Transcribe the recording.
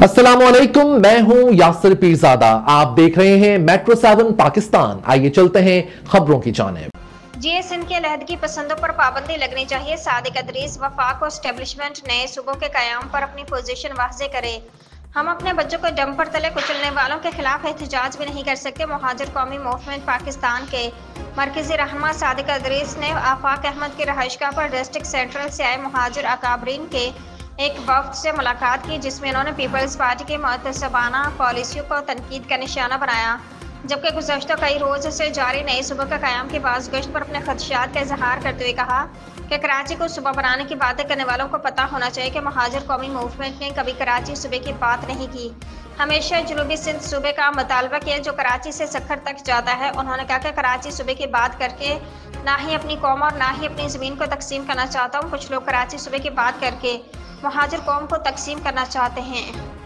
अस्सलामुअलैकुम, मैं हूं यासिर पीरजादा। आप देख रहे हैं मेट्रो 7 पाकिस्तान। आइए चलते हैं खबरों की जानिब। जीए सिंध के अलहदगी पसंदों पर पाबंदी लगनी चाहिए। सादिक अदरीस वफाक और स्टेब्लिशमेंट नए सूबों के कयाम पर अपनी पोजीशन वाज़े करे। हम अपने बच्चों को डंपर तले कुचलने वालों के खिलाफ एहतजाज भी नहीं कर सकते। मुहाजिर कौमी मूवमेंट पाकिस्तान के मरकजी रहनुमा सादिक अदरीस ने आफाक अहमद की रहायशगाह पर डिस्ट्रिक्ट सेंट्रल से आए मुहाजिर अकाबरीन के एक वफ्द से मुलाकात की, जिसमें उन्होंने पीपल्स पार्टी की मुतसबाना पॉलिसियों को तनकीद का निशाना बनाया। जबकि गुज़श्ता कई रोज़ से जारी नए सूबे का क़याम की बाज़गश्त पर अपने खदशात का इजहार करते हुए कहा कि कराची को सूबा बनाने की बातें करने वालों को पता होना चाहिए कि मुहाजिर कौमी मूवमेंट ने कभी कराची सूबे की बात नहीं की। हमेशा जनूबी सिंध सूबे का मुतालबा किया जो कराची से सखर तक जाता है। उन्होंने कहा कि कराची सूबे की बात करके ना ही अपनी कौम और ना ही अपनी ज़मीन को तकसीम करना चाहता हूँ। कुछ लोग कराची सूबे की बात करके मुहाजिर कौम को तकसीम करना चाहते हैं।